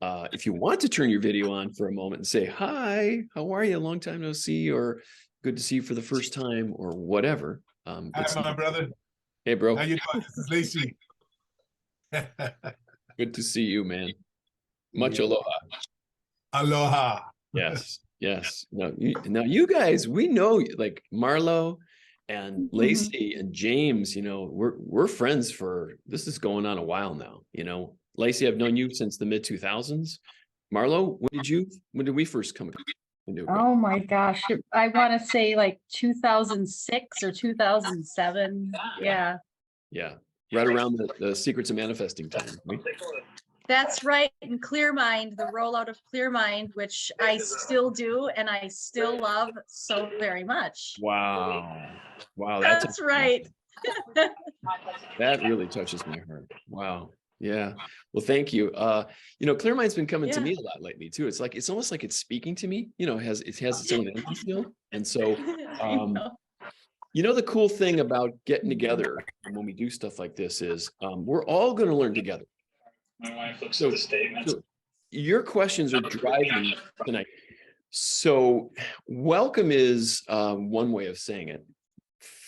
If you want to turn your video on for a moment and say, hi, how are you? Long time no see, or good to see you for the first time, or whatever. Hi, my brother. Hey, bro. How you doing? This is Lacey. Good to see you, man. Much aloha. Aloha. Yes, yes. Now you guys, we know, like Marlo and Lacey and James, we're friends for, this is going on a while now, Lacey, I've known you since the mid 2000s. Marlo, when did we first come into agreement? Oh my gosh. I want to say like 2006 or 2007. Yeah. Yeah. Right around the Secrets of Manifesting time. Right? That's right. And Clear Mind, the rollout of Clear Mind, which I still do and I still love so very much. Wow. Wow. That's right. That really touches my heart. Wow. Yeah. Well, thank you. Clear Mind's been coming to me a lot lately too. It's almost like it's speaking to me, it has its own energy field. And so, the cool thing about getting together and when we do stuff like this is we're all going to learn together. My wife looks at the statements. So your questions are driving tonight. So welcome is one way of saying it.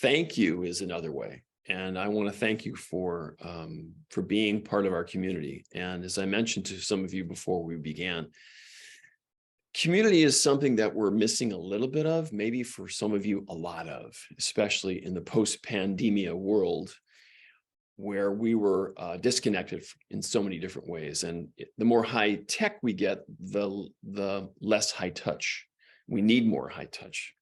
Thank you is another way. And I want to thank you for being part of our community. And as I mentioned to some of you before we began, community is something that we're missing a little bit of, maybe for some of you, a lot of, especially in the post-pandemia world, where we were disconnected in so many different ways. And the more high tech we get, the less high touch. We need more high touch.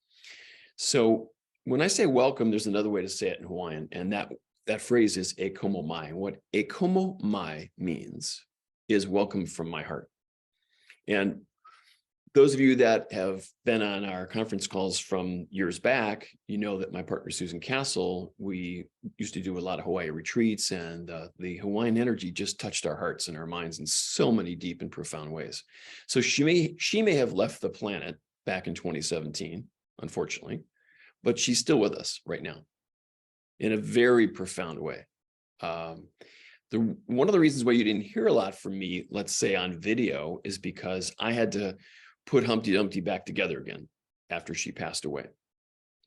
So when I say welcome, there's another way to say it in Hawaiian, and that phrase is e komo mai. What e komo mai means is welcome from my heart. And those of you that have been on our conference calls from years back, you know that my partner, Susan Castle, we used to do a lot of Hawaii retreats, and the Hawaiian energy just touched our hearts and our minds in so many deep and profound ways. So she may have left the planet back in 2017, unfortunately, but she's still with us right now in a very profound way. One of the reasons why you didn't hear a lot from me, let's say on video, is because I had to put Humpty Dumpty back together again after she passed away.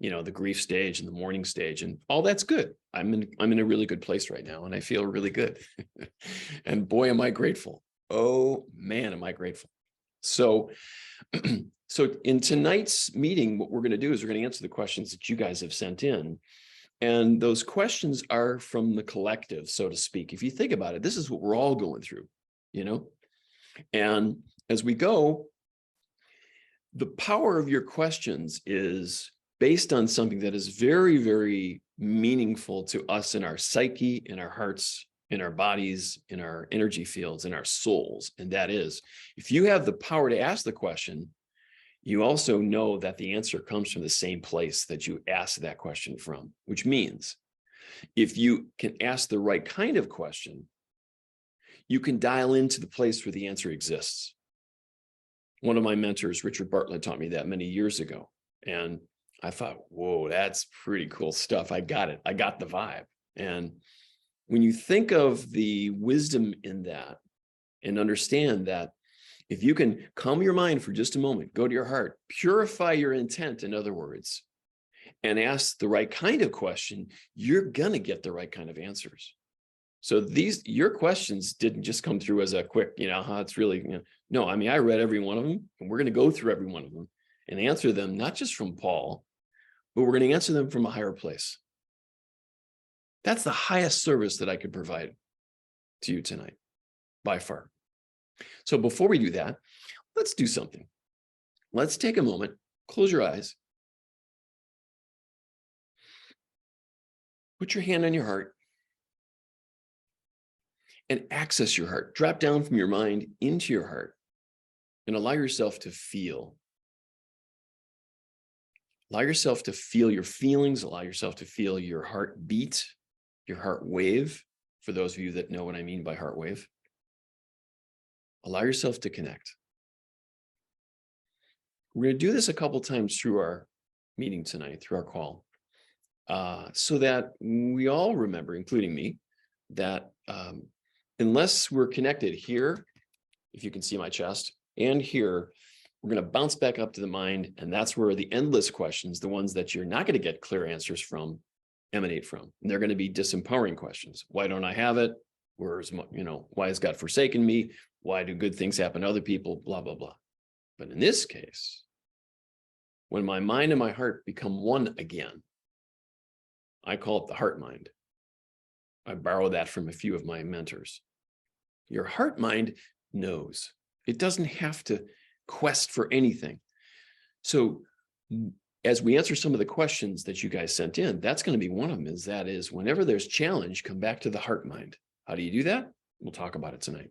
The grief stage and the mourning stage, and all that's good. I'm in a really good place right now, and I feel really good. And boy, am I grateful. Oh man, am I grateful. So in tonight's meeting, what we're going to do is we're going to answer the questions that you guys have sent in. And those questions are from the collective, so to speak. If you think about it, this is what we're all going through, And as we go, the power of your questions is based on something that is very, very meaningful to us in our psyche, in our hearts, in our bodies, in our energy fields, in our souls. And that is, if you have the power to ask the question, you also know that the answer comes from the same place that you asked that question from, which means if you can ask the right kind of question, you can dial into the place where the answer exists. One of my mentors, Richard Bartlett, taught me that many years ago. And I thought, whoa, that's pretty cool stuff. I got it. I got the vibe. And when you think of the wisdom in that and understand that if you can calm your mind for just a moment, go to your heart, purify your intent, in other words, and ask the right kind of question, you're going to get the right kind of answers. So your questions didn't just come through as a quick, it's really, no, I read every one of them, and we're going to go through every one of them and answer them, not just from Paul, but we're going to answer them from a higher place. That's the highest service that I could provide to you tonight, by far. So before we do that, let's do something. Let's take a moment, close your eyes, put your hand on your heart, and access your heart. Drop down from your mind into your heart and allow yourself to feel. Allow yourself to feel your feelings. Allow yourself to feel your heart beat, your heart wave, for those of you that know what I mean by heart wave. Allow yourself to connect. We're going to do this a couple times through our meeting tonight, through our call, so that we all remember, including me, that unless we're connected here if you can see my chest, and here, we're going to bounce back up to the mind. And that's where the endless questions, the ones that you're not going to get clear answers from, emanate from. And they're going to be disempowering questions. Why don't I have it? Where's, why has God forsaken me? Why do good things happen to other people? Blah, blah, blah. But in this case, when my mind and my heart become one again, I call it the heart mind. I borrow that from a few of my mentors. Your heart mind knows. It doesn't have to quest for anything. So as we answer some of the questions that you guys sent in, that's going to be one of them, is whenever there's challenge, come back to the heart mind. How do you do that? We'll talk about it tonight.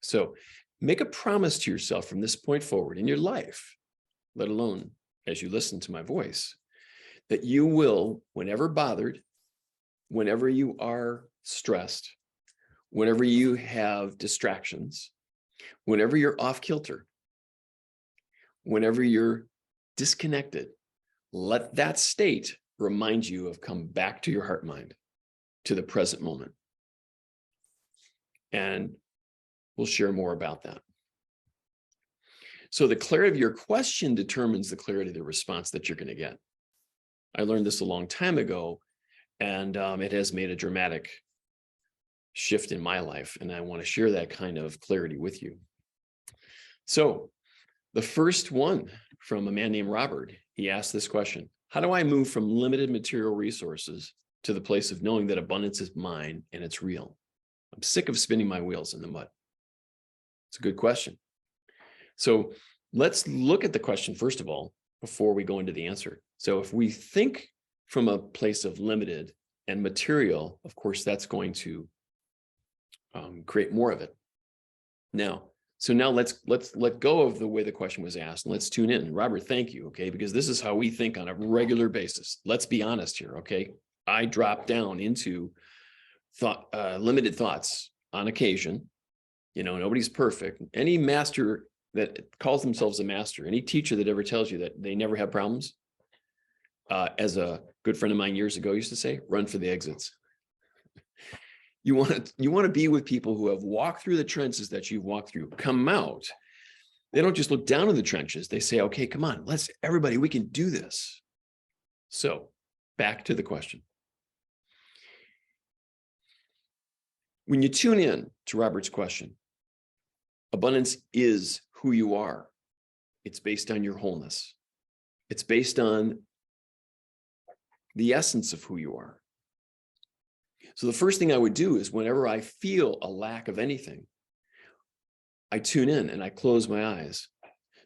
So make a promise to yourself from this point forward in your life, let alone as you listen to my voice, that you will, whenever bothered, whenever you are stressed, whenever you have distractions, whenever you're off kilter, whenever you're disconnected, let that state remind you of come back to your heart mind, to the present moment. And we'll share more about that. So the clarity of your question determines the clarity of the response that you're going to get. I learned this a long time ago, and it has made a dramatic shift in my life. And I want to share that kind of clarity with you. So the first one from a man named Robert, he asked this question: how do I move from limited material resources to the place of knowing that abundance is mine and it's real? I'm sick of spinning my wheels in the mud. It's a good question. So let's look at the question first of all, before we go into the answer. So if we think from a place of limited and material, of course, that's going to create more of it. Now let's let go of the way the question was asked and let's tune in. Robert, thank you. Okay. Because this is how we think on a regular basis. Let's be honest here. Okay. I drop down into limited thoughts on occasion. Nobody's perfect. Any master that calls themselves a master, any teacher that ever tells you that they never have problems, as a good friend of mine years ago used to say, run for the exits. You want to be with people who have walked through the trenches that you've walked through, come out. They don't just look down in the trenches. They say, okay, come on, everybody, we can do this. So back to the question. When you tune in to Robert's question, abundance is who you are. It's based on your wholeness. It's based on the essence of who you are. So the first thing I would do is whenever I feel a lack of anything, I tune in and I close my eyes,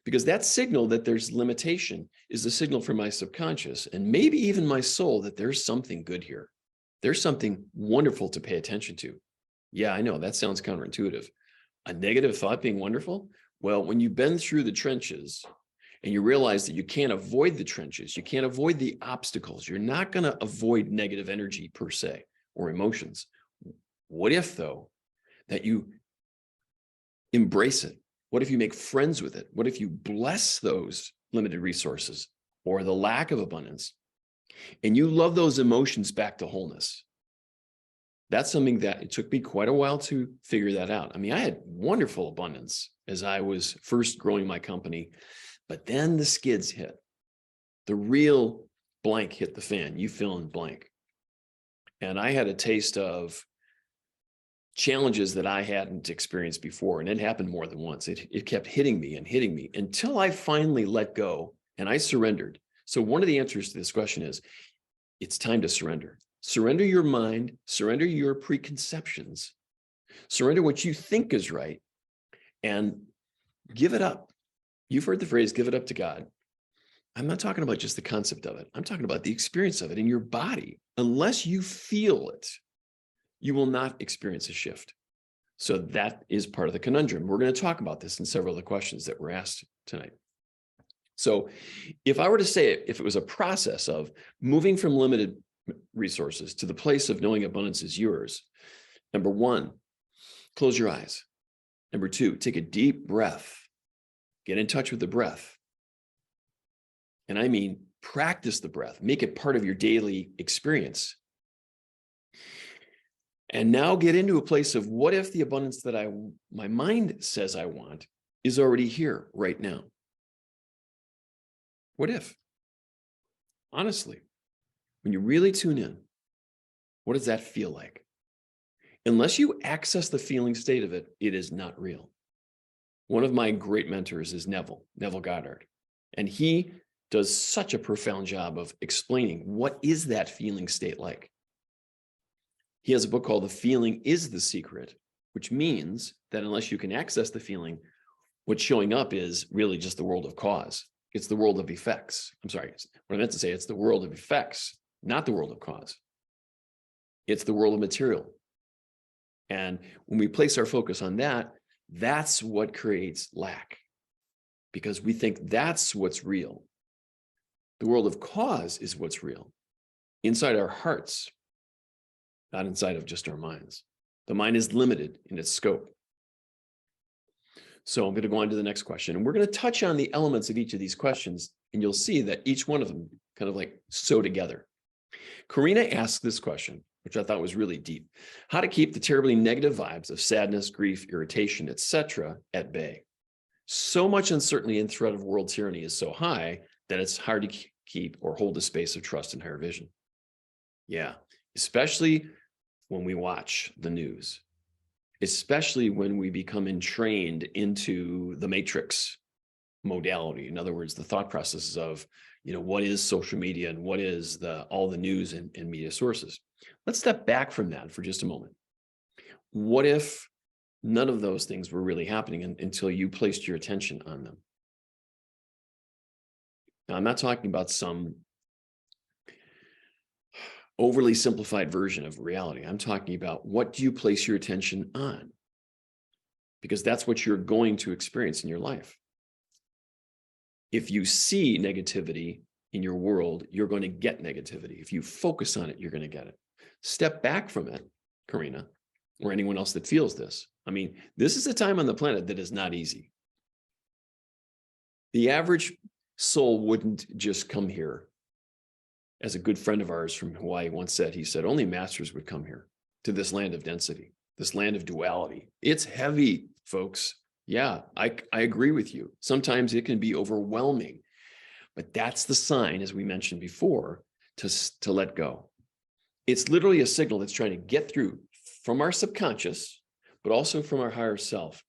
because that signal that there's limitation is a signal from my subconscious and maybe even my soul that there's something good here. There's something wonderful to pay attention to. Yeah, I know that sounds counterintuitive. A negative thought being wonderful? Well, when you've been through the trenches and you realize that you can't avoid the trenches, you can't avoid the obstacles, you're not going to avoid negative energy per se or emotions. What if, though, that you embrace it? What if you make friends with it? What if you bless those limited resources or the lack of abundance and you love those emotions back to wholeness? That's something that it took me quite a while to figure that out. I mean, I had wonderful abundance as I was first growing my company, but then the skids hit. The real blank hit the fan. You fill in blank. And I had a taste of challenges that I hadn't experienced before. And it happened more than once. It kept hitting me until I finally let go and I surrendered. So one of the answers to this question is, it's time to surrender. Surrender your mind, surrender your preconceptions, surrender what you think is right, and give it up. You've heard the phrase, give it up to God. I'm not talking about just the concept of it. I'm talking about the experience of it in your body. Unless you feel it, you will not experience a shift. So that is part of the conundrum. We're going to talk about this in several of the questions that were asked tonight. So if I were to say it, if it was a process of moving from limited resources to the place of knowing abundance is yours, number one, close your eyes. Number two, take a deep breath. Get in touch with the breath. And I mean, practice the breath. Make it part of your daily experience. And now get into a place of what if the abundance that my mind says I want is already here right now? What if? Honestly, when you really tune in, what does that feel like? Unless you access the feeling state of it, it is not real. One of my great mentors is Neville Goddard, and he does such a profound job of explaining what is that feeling state like. He has a book called The Feeling is the Secret, which means that unless you can access the feeling, what's showing up is really just the world of cause. It's the world of effects. I'm sorry, what I meant to say, it's the world of effects, not the world of cause. It's the world of material. And when we place our focus on that, that's what creates lack, because we think that's what's real. The world of cause is what's real inside our hearts, not inside of just our minds. The mind is limited in its scope. So I'm going to go on to the next question, and we're going to touch on the elements of each of these questions, and you'll see that each one of them kind of like sew together. Karina asked this question, which I thought was really deep: how to keep the terribly negative vibes of sadness, grief, irritation, etc. at bay. So much uncertainty and threat of world tyranny is so high that it's hard to keep or hold a space of trust and higher vision. Yeah, especially when we watch the news, especially when we become entrained into the matrix modality. In other words, the thought processes of, what is social media and what is all the news and media sources. Let's step back from that for just a moment. What if none of those things were really happening until you placed your attention on them? Now, I'm not talking about some overly simplified version of reality. I'm talking about, what do you place your attention on? Because that's what you're going to experience in your life. If you see negativity in your world, you're going to get negativity. If you focus on it, you're going to get it. Step back from it, Karina, or anyone else that feels this. I mean, this is a time on the planet that is not easy. The average soul wouldn't just come here. As a good friend of ours from Hawaii once said, he said, only masters would come here to this land of density, this land of duality. It's heavy, folks. Yeah, I agree with you. Sometimes it can be overwhelming, but that's the sign, as we mentioned before, to let go. It's literally a signal that's trying to get through from our subconscious, but also from our higher self,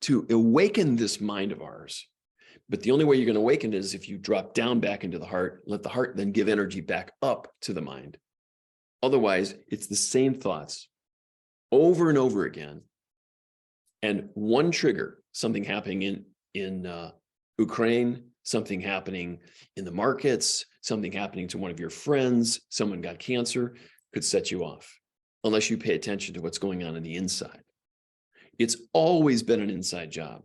to awaken this mind of ours. But the only way you're going to awaken it is if you drop down back into the heart, let the heart then give energy back up to the mind. Otherwise, it's the same thoughts over and over again. And one trigger, something happening in Ukraine, something happening in the markets, something happening to one of your friends, someone got cancer, could set you off, unless you pay attention to what's going on the inside. It's always been an inside job.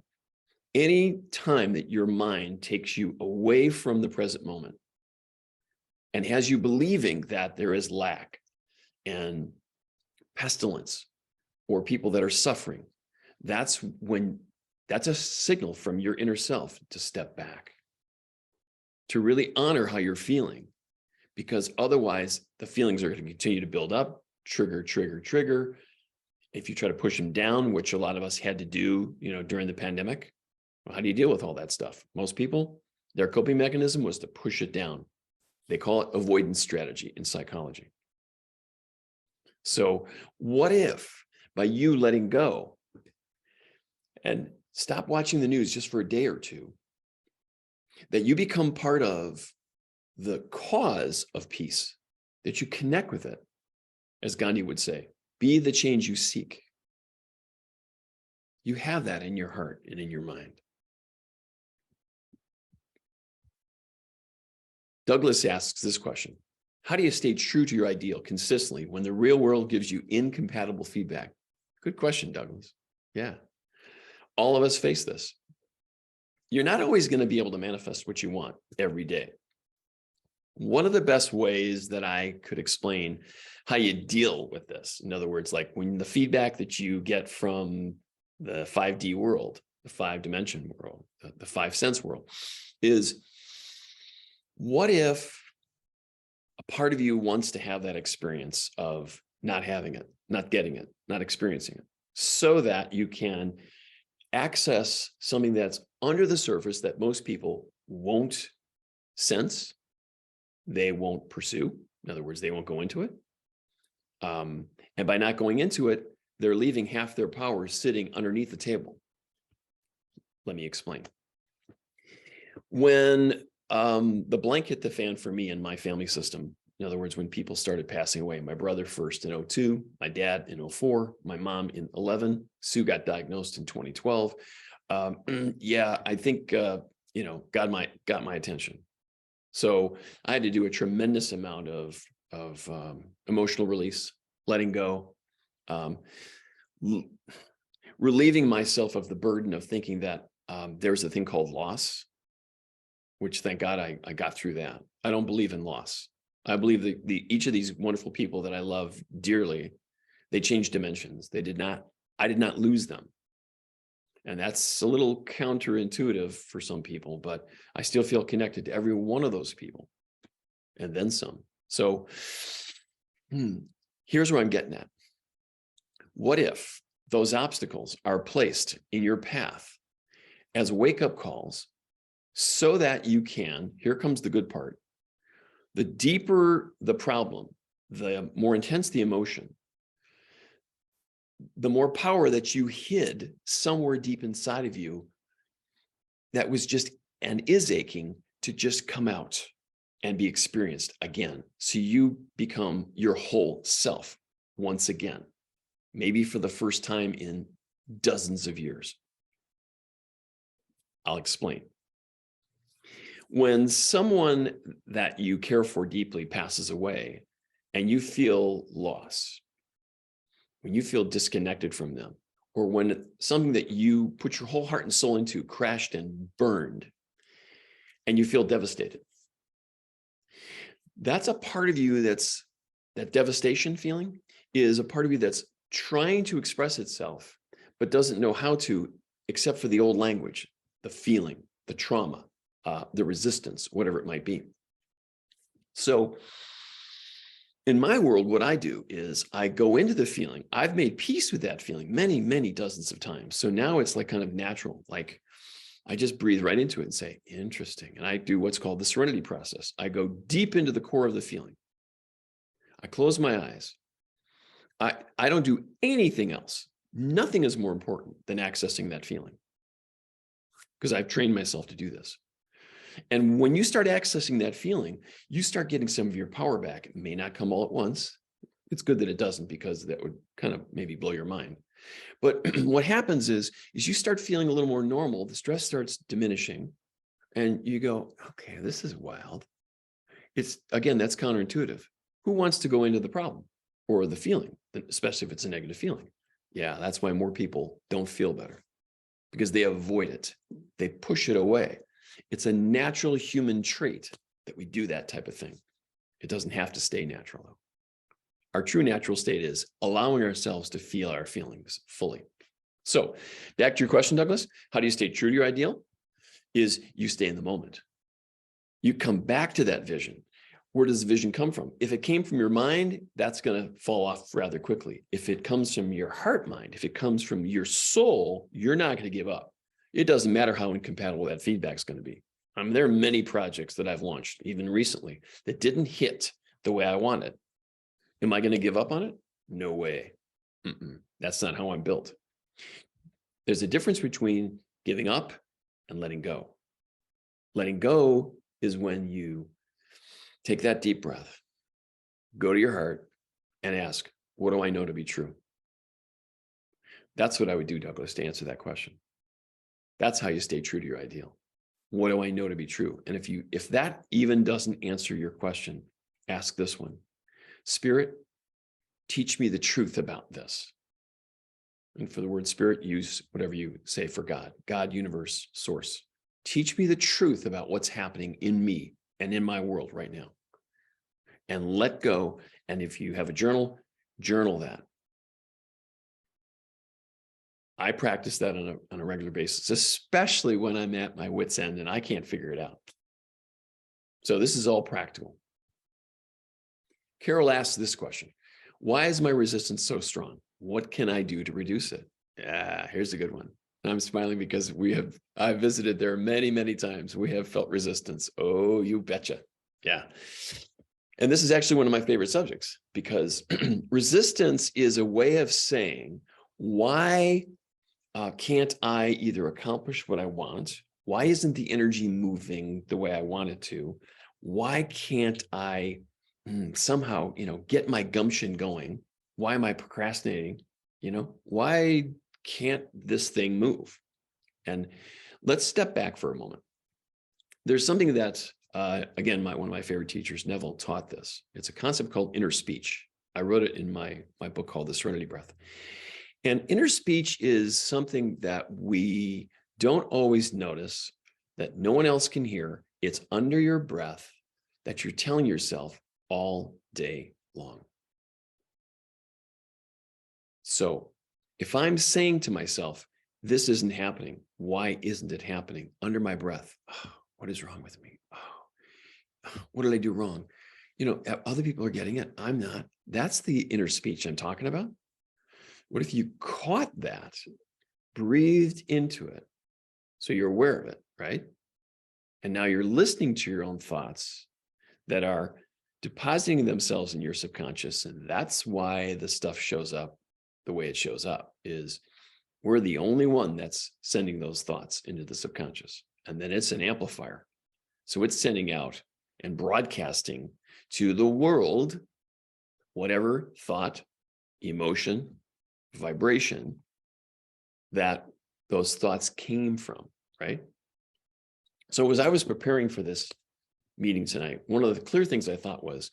Any time that your mind takes you away from the present moment and has you believing that there is lack and pestilence or people that are suffering, that's a signal from your inner self to step back, to really honor how you're feeling, because otherwise the feelings are going to continue to build up, trigger. If you try to push them down, which a lot of us had to do, during the pandemic, well, how do you deal with all that stuff? Most people, their coping mechanism was to push it down. They call it avoidance strategy in psychology. So what if by you letting go and stop watching the news just for a day or two, that you become part of the cause of peace, that you connect with it, as Gandhi would say, be the change you seek. You have that in your heart and in your mind. Douglas asks this question: how do you stay true to your ideal consistently when the real world gives you incompatible feedback? Good question, Douglas. Yeah. All of us face this. You're not always going to be able to manifest what you want every day. One of the best ways that I could explain how you deal with this, in other words, like when the feedback that you get from the 5D world, the 5-dimension world, the 5-sense world, is, what if a part of you wants to have that experience of not having it, not getting it, not experiencing it, so that you can access something that's under the surface that most people won't sense, they won't pursue. In other words, they won't go into it. And by not going into it, they're leaving half their power sitting underneath the table. Let me explain. When the blank hit the fan for me and my family system, in other words, when people started passing away, my brother first in 2002, my dad in 2004, my mom in 2011, Sue got diagnosed in 2012. Yeah, I think, got my attention. So I had to do a tremendous amount of emotional release, letting go, relieving myself of the burden of thinking that there's a thing called loss, which thank God I got through that. I don't believe in loss. I believe that each of these wonderful people that I love dearly, they changed dimensions. I did not lose them. And that's a little counterintuitive for some people, but I still feel connected to every one of those people and then some. So here's where I'm getting at. What if those obstacles are placed in your path as wake-up calls so that you can, here comes the good part, the deeper the problem, the more intense the emotion, the more power that you hid somewhere deep inside of you that was just and is aching to just come out and be experienced again. So you become your whole self once again, maybe for the first time in dozens of years. I'll explain. When someone that you care for deeply passes away and you feel loss, when you feel disconnected from them, or when something that you put your whole heart and soul into crashed and burned, and you feel devastated, that's a part of you that devastation feeling is a part of you that's trying to express itself, but doesn't know how to, except for the old language, the feeling, the trauma, the resistance, whatever it might be. So in my world, what I do is I go into the feeling. I've made peace with that feeling many, many dozens of times. So now it's like kind of natural. Like I just breathe right into it and say, interesting. And I do what's called the serenity process. I go deep into the core of the feeling. I close my eyes. I don't do anything else. Nothing is more important than accessing that feeling because I've trained myself to do this. And when you start accessing that feeling, you start getting some of your power back. It may not come all at once. It's good that it doesn't, because that would kind of maybe blow your mind. But what happens is you start feeling a little more normal. The stress starts diminishing and you go, okay, this is wild. It's, again, that's counterintuitive. Who wants to go into the problem or the feeling, especially if it's a negative feeling? Yeah, that's why more people don't feel better, because they avoid it. They push it away. It's a natural human trait that we do that type of thing. It doesn't have to stay natural, though. Our true natural state is allowing ourselves to feel our feelings fully. So back to your question, Douglas, how do you stay true to your ideal? Is you stay in the moment. You come back to that vision. Where does the vision come from? If it came from your mind, that's going to fall off rather quickly. If it comes from your heart mind, if it comes from your soul, you're not going to give up. It doesn't matter how incompatible that feedback is going to be. There are many projects that I've launched, even recently, that didn't hit the way I wanted. Am I going to give up on it? No way. That's not how I'm built. There's a difference between giving up and letting go. Letting go is when you take that deep breath, go to your heart and ask, what do I know to be true? That's what I would do, Douglas, to answer that question. That's how you stay true to your ideal. What do I know to be true? And if that even doesn't answer your question, ask this one. Spirit, teach me the truth about this. And for the word spirit, use whatever you say for God. God, universe, source. Teach me the truth about what's happening in me and in my world right now. And let go. And if you have a journal, journal that. I practice that on a regular basis, especially when I'm at my wit's end and I can't figure it out. So this is all practical. Carol asks this question. Why is my resistance so strong? What can I do to reduce it? Yeah, here's a good one. I'm smiling because I've visited there many, many times. We have felt resistance. Oh, you betcha. Yeah. And this is actually one of my favorite subjects because resistance is a way of saying, why can't I either accomplish what I want? Why isn't the energy moving the way I want it to? Why can't I somehow, get my gumption going? Why am I procrastinating? Why can't this thing move? And let's step back for a moment. There's something that, again, one of my favorite teachers, Neville, taught this. It's a concept called inner speech. I wrote it in my book called The Serenity Breath. And inner speech is something that we don't always notice, that no one else can hear. It's under your breath that you're telling yourself all day long. So if I'm saying to myself, this isn't happening, why isn't it happening? Under my breath, oh, what is wrong with me? Oh, what did I do wrong? Other people are getting it. I'm not. That's the inner speech I'm talking about. What if you caught that, breathed into it, so you're aware of it, right? And now you're listening to your own thoughts that are depositing themselves in your subconscious. And that's why the stuff shows up the way it shows up, is we're the only one that's sending those thoughts into the subconscious. And then it's an amplifier. So it's sending out and broadcasting to the world whatever thought, emotion, vibration that those thoughts came from, right? So as I was preparing for this meeting tonight, one of the clear things I thought was,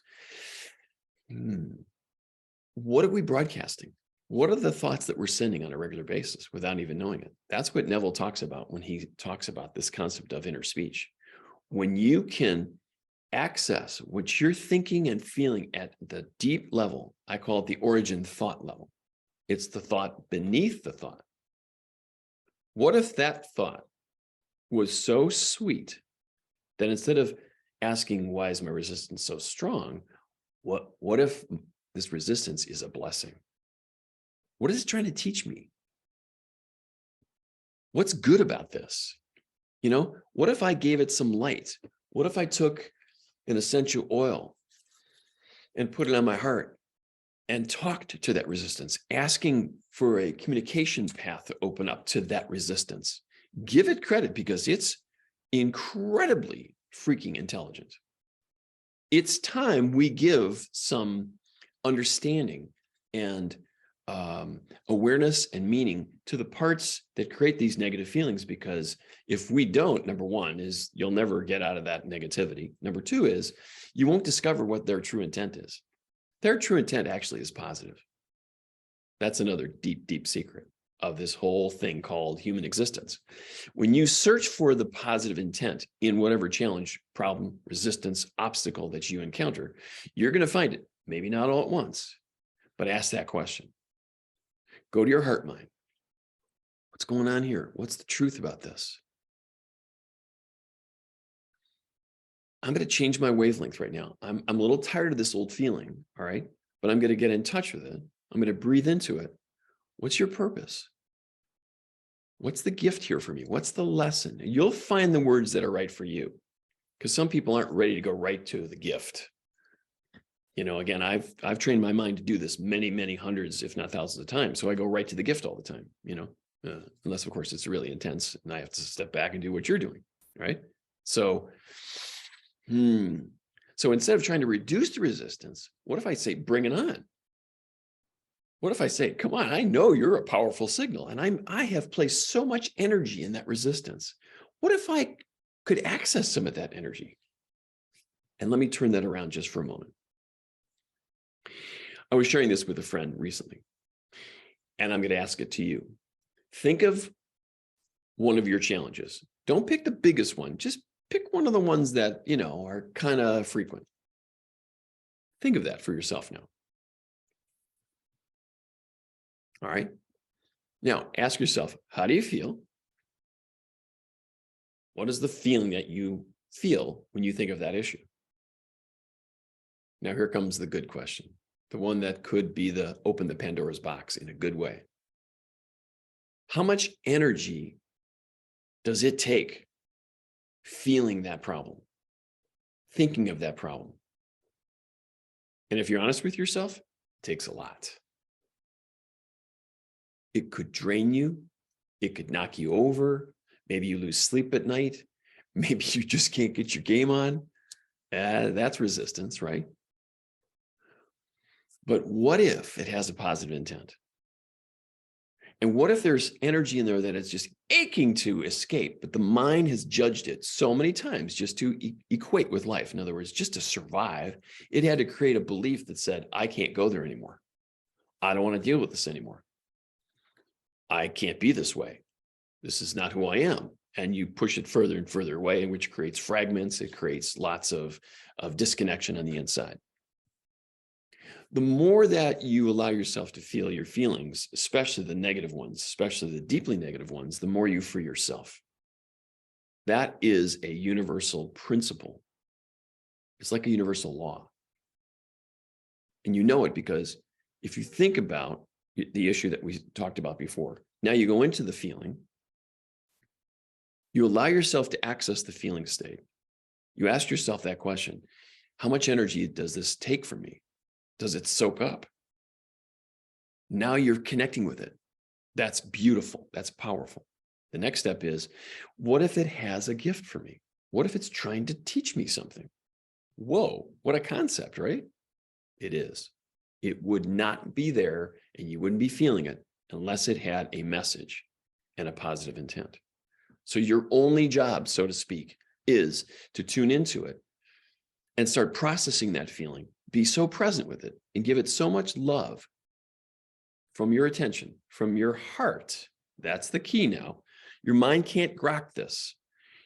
what are we broadcasting? What are the thoughts that we're sending on a regular basis without even knowing it? That's what Neville talks about when he talks about this concept of inner speech. When you can access what you're thinking and feeling at the deep level, I call it the origin thought level. It's the thought beneath the thought. What if that thought was so sweet that instead of asking, why is my resistance so strong? What if this resistance is a blessing? What is it trying to teach me? What's good about this? What if I gave it some light? What if I took an essential oil and put it on my heart and talked to that resistance, asking for a communication path to open up to that resistance? Give it credit because it's incredibly freaking intelligent. It's time we give some understanding and awareness and meaning to the parts that create these negative feelings, because if we don't, number one is you'll never get out of that negativity. Number two is you won't discover what their true intent is. Their true intent actually is positive. That's another deep, deep secret of this whole thing called human existence. When you search for the positive intent in whatever challenge, problem, resistance, obstacle that you encounter, you're going to find it. Maybe not all at once, but ask that question. Go to your heart mind. What's going on here? What's the truth about this? I'm going to change my wavelength right now. I'm a little tired of this old feeling, all right? But I'm going to get in touch with it. I'm going to breathe into it. What's your purpose? What's the gift here for me? What's the lesson? You'll find the words that are right for you, because some people aren't ready to go right to the gift. Again, I've trained my mind to do this many, many hundreds, if not thousands of times. So I go right to the gift all the time, unless of course it's really intense and I have to step back and do what you're doing, right? So instead of trying to reduce the resistance, what if I say, bring it on? What if I say, come on, I know you're a powerful signal and I have placed so much energy in that resistance. What if I could access some of that energy? And let me turn that around just for a moment. I was sharing this with a friend recently, and I'm going to ask it to you. Think of one of your challenges. Don't pick the biggest one. Just pick one of the ones that, are kind of frequent. Think of that for yourself now. All right. Now, ask yourself, how do you feel? What is the feeling that you feel when you think of that issue? Now, here comes the good question. the one that could be the open the Pandora's box in a good way. How much energy does it take feeling that problem, thinking of that problem? And if you're honest with yourself, it takes a lot. It could drain you. It could knock you over. Maybe you lose sleep at night. Maybe you just can't get your game on. That's resistance, right? But what if it has a positive intent? And what if there's energy in there that is just aching to escape, but the mind has judged it so many times just to equate with life? In other words, just to survive, it had to create a belief that said, I can't go there anymore. I don't want to deal with this anymore. I can't be this way. This is not who I am. And you push it further and further away, which creates fragments. It creates lots of disconnection on the inside. The more that you allow yourself to feel your feelings, especially the negative ones, especially the deeply negative ones, the more you free yourself. That is a universal principle. It's like a universal law. And you know it because if you think about the issue that we talked about before, now you go into the feeling, you allow yourself to access the feeling state. You ask yourself that question, how much energy does this take from me? Does it soak up? Now you're connecting with it. That's beautiful. That's powerful. The next step is, what if it has a gift for me? What if it's trying to teach me something? Whoa, what a concept, right? It is. It would not be there and you wouldn't be feeling it unless it had a message and a positive intent. So your only job, so to speak, is to tune into it and start processing that feeling. Be so present with it and give it so much love from your attention, from your heart. That's the key now. Your mind can't grok this.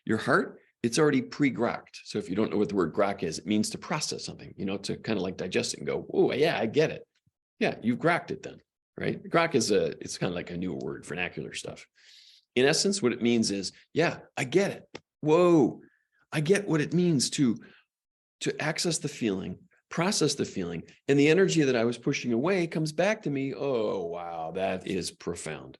Your heart, it's already pre-grokked. So if you don't know what the word grok is, it means to process something, to kind of like digest it and go, oh, yeah, I get it. Yeah, you've grokked it then, right? Grok is it's kind of like a newer word, vernacular stuff. In essence, what it means is, yeah, I get it. Whoa, I get what it means to access the feeling, process the feeling, and the energy that I was pushing away comes back to me. Oh, wow, that is profound.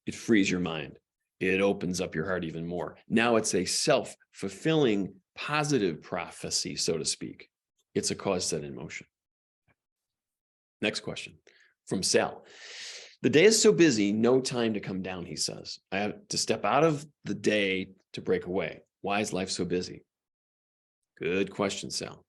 It frees your mind. It opens up your heart even more. Now it's a self-fulfilling positive prophecy, so to speak. It's a cause set in motion. Next question from Sal. The day is so busy, no time to come down, he says. I have to step out of the day to break away. Why is life so busy? Good question, Sal.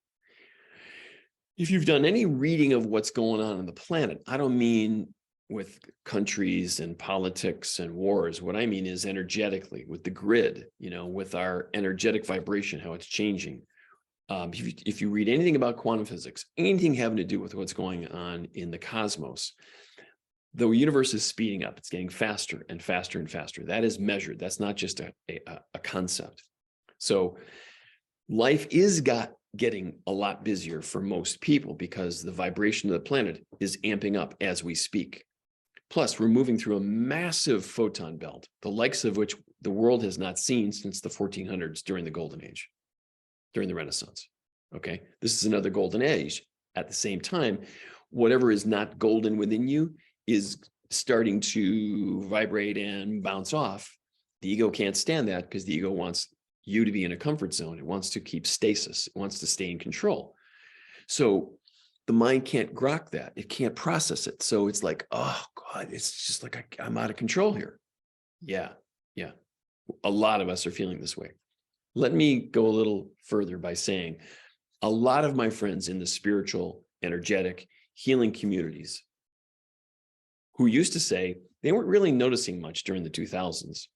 If you've done any reading of what's going on the planet, I don't mean with countries and politics and wars. What I mean is energetically, with the grid, with our energetic vibration, how it's changing. If you read anything about quantum physics, anything having to do with what's going on in the cosmos, the universe is speeding up. It's getting faster and faster and faster. That is measured. That's not just a concept. So life is getting a lot busier for most people because the vibration of the planet is amping up as we speak. Plus, we're moving through a massive photon belt, the likes of which the world has not seen since the 1400s during the Golden Age, during the Renaissance. Okay, this is another golden age. At the same time, whatever is not golden within you is starting to vibrate and bounce off. The ego can't stand that because the ego wants you to be in a comfort zone. It wants to keep stasis. It wants to stay in control. So the mind can't grok that. It can't process it. So it's like, oh God, it's just like I'm out of control here. Yeah. A lot of us are feeling this way. Let me go a little further by saying a lot of my friends in the spiritual, energetic, healing communities who used to say they weren't really noticing much during the 2000s.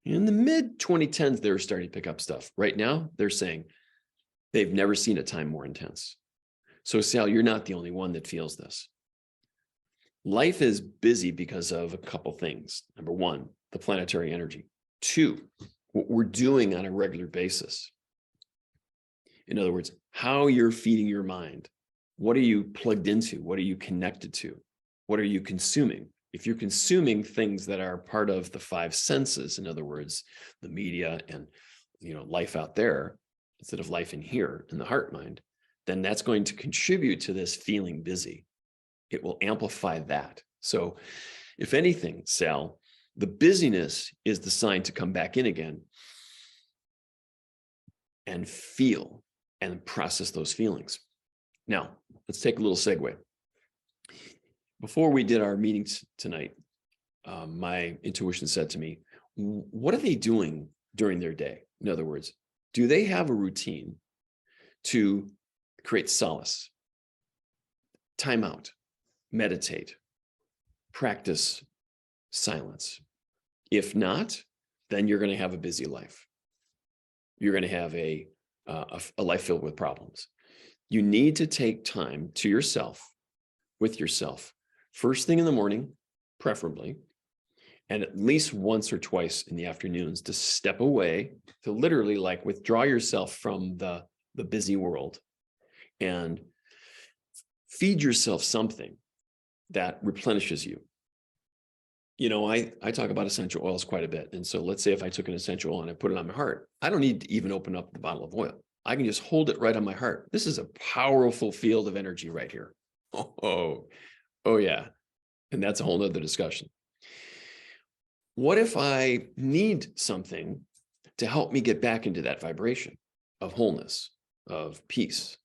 In the mid-2010s, they were starting to pick up stuff. Right now, they're saying they've never seen a time more intense. So Sal, you're not the only one that feels this. Life is busy because of a couple things. Number one, the planetary energy. Two, what we're doing on a regular basis. In other words, how you're feeding your mind. What are you plugged into? What are you connected to? What are you consuming? If you're consuming things that are part of the five senses, in other words, the media and life out there, instead of life in here, in the heart mind, then that's going to contribute to this feeling busy. It will amplify that. So if anything, Sal, the busyness is the sign to come back in again and feel and process those feelings. Now, let's take a little segue. Before we did our meetings tonight, my intuition said to me, what are they doing during their day? In other words, do they have a routine to create solace, time out, meditate, practice silence? If not, then you're going to have a busy life. You're going to have a life filled with problems. You need to take time to yourself, with yourself, first thing in the morning, preferably, and at least once or twice in the afternoons to step away, to literally like withdraw yourself from the busy world and feed yourself something that replenishes you. You know, I talk about essential oils quite a bit. And so let's say if I took an essential oil and I put it on my heart, I don't need to even open up the bottle of oil. I can just hold it right on my heart. This is a powerful field of energy right here. Oh yeah. And that's a whole nother discussion. What if I need something to help me get back into that vibration of wholeness, of peace?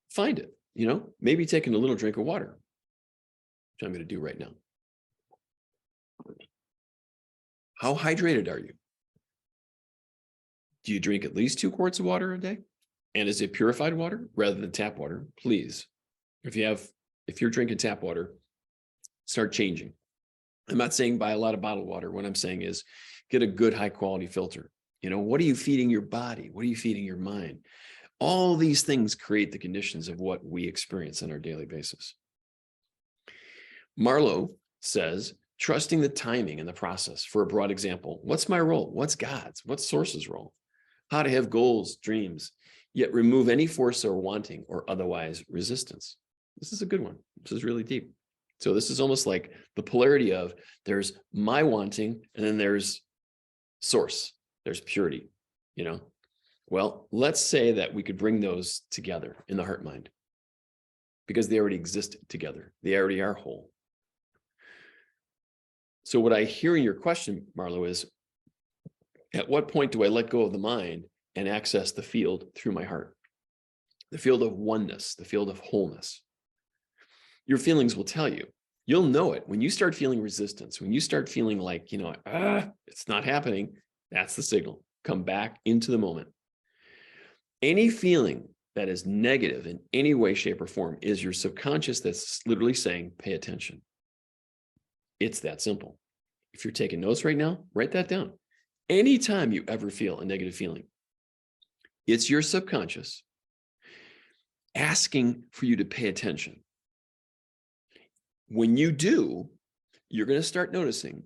Find it, you know, maybe taking a little drink of water, which I'm going to do right now. How hydrated are you? Do you drink at least 2 quarts of water a day? And is it purified water rather than tap water? Please, if you're drinking tap water, start changing. I'm not saying buy a lot of bottled water. What I'm saying is get a good high quality filter. You know, what are you feeding your body? What are you feeding your mind? All these things create the conditions of what we experience on our daily basis. Marlowe says, trusting the timing and the process. For a broad example, what's my role? What's God's? What's Source's role? How to have goals, dreams, yet remove any force or wanting or otherwise resistance. This is a good one. This is really deep. So this is almost like the polarity of there's my wanting and then there's Source. There's purity, you know? Well, let's say that we could bring those together in the heart mind because they already exist together. They already are whole. So what I hear in your question, Marlo, is at what point do I let go of the mind and access the field through my heart? The field of oneness, the field of wholeness. Your feelings will tell you. You'll know it. When you start feeling resistance, when you start feeling like, you know, it's not happening, that's the signal. Come back into the moment. Any feeling that is negative in any way, shape, or form is your subconscious that's literally saying, pay attention. It's that simple. If you're taking notes right now, write that down. Anytime you ever feel a negative feeling, it's your subconscious asking for you to pay attention. When you do, you're going to start noticing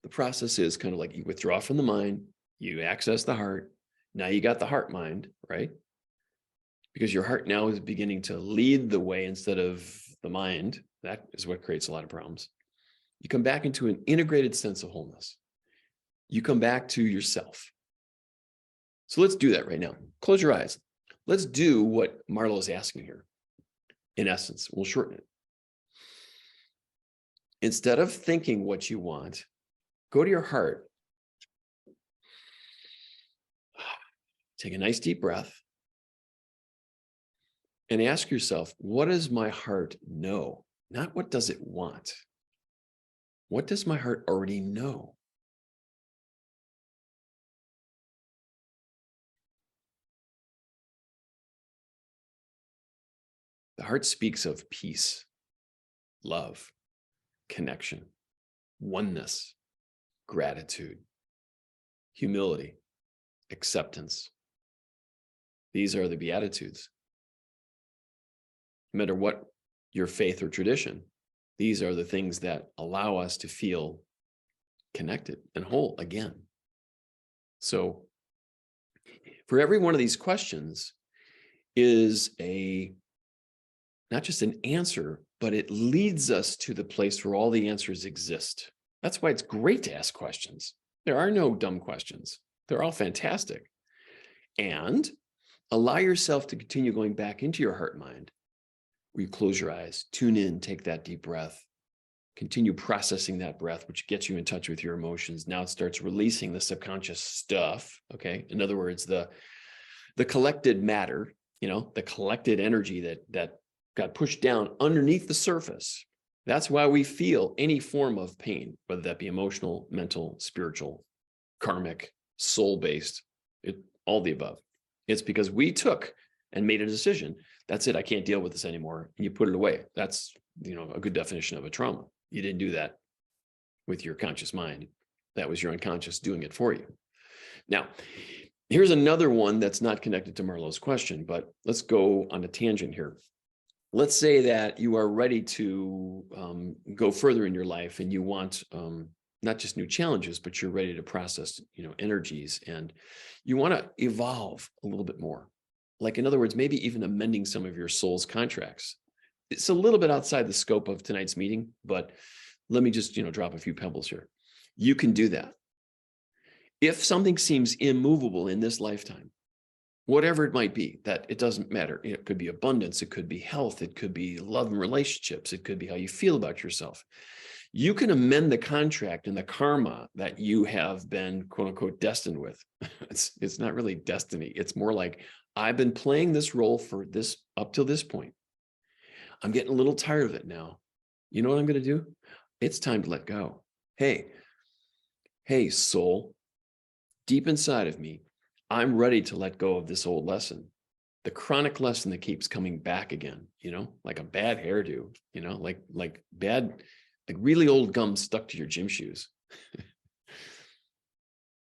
the process is kind of like you withdraw from the mind, you access the heart. Now you got the heart mind, right? Because your heart now is beginning to lead the way instead of the mind. That is what creates a lot of problems. You come back into an integrated sense of wholeness. You come back to yourself. So let's do that right now. Close your eyes. Let's do what Marlo is asking here. In essence, we'll shorten it. Instead of thinking what you want, go to your heart. Take a nice deep breath and ask yourself, what does my heart know? Not what does it want? What does my heart already know? The heart speaks of peace, love, connection, oneness, gratitude, humility, acceptance. These are the Beatitudes. No matter what your faith or tradition, these are the things that allow us to feel connected and whole again. So for every one of these questions is not just an answer, but it leads us to the place where all the answers exist. That's why it's great to ask questions. There are no dumb questions. They're all fantastic. And Allow yourself to continue going back into your heart mind, where you close your eyes, tune in, take that deep breath, continue processing that breath, which gets you in touch with your emotions. Now it starts releasing the subconscious stuff. Okay. In other words, the collected matter, the collected energy that got pushed down underneath the surface. That's why we feel any form of pain, whether that be emotional, mental, spiritual, karmic, soul-based, all the above. It's because we took and made a decision. That's it. I can't deal with this anymore. And you put it away. That's, a good definition of a trauma. You didn't do that with your conscious mind. That was your unconscious doing it for you. Now, here's another one that's not connected to Marlo's question, but let's go on a tangent here. Let's say that you are ready to go further in your life and you want not just new challenges, but you're ready to process, energies, and you want to evolve a little bit more. Like, in other words, maybe even amending some of your soul's contracts. It's a little bit outside the scope of tonight's meeting, but let me just, drop a few pebbles here. You can do that. If something seems immovable in this lifetime, whatever it might be, that it doesn't matter. It could be abundance. It could be health. It could be love and relationships. It could be how you feel about yourself. You can amend the contract and the karma that you have been, quote unquote, destined with. It's not really destiny. It's more like, I've been playing this role for this up till this point. I'm getting a little tired of it now. You know what I'm going to do? It's time to let go. Hey, soul, deep inside of me, I'm ready to let go of this old lesson, the chronic lesson that keeps coming back again, like a bad hairdo, like bad, like really old gum stuck to your gym shoes.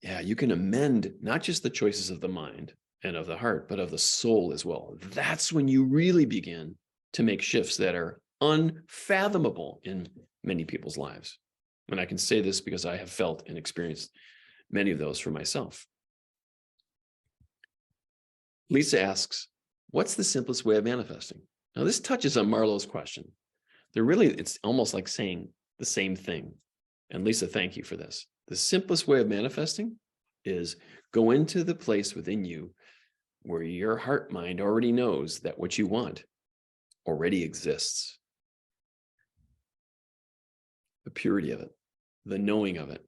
Yeah, you can amend not just the choices of the mind and of the heart, but of the soul as well. That's when you really begin to make shifts that are unfathomable in many people's lives. And I can say this because I have felt and experienced many of those for myself. Lisa asks, what's the simplest way of manifesting? Now, this touches on Marlo's question. It's almost like saying the same thing. And Lisa, thank you for this. The simplest way of manifesting is go into the place within you where your heart mind already knows that what you want already exists. The purity of it, the knowing of it.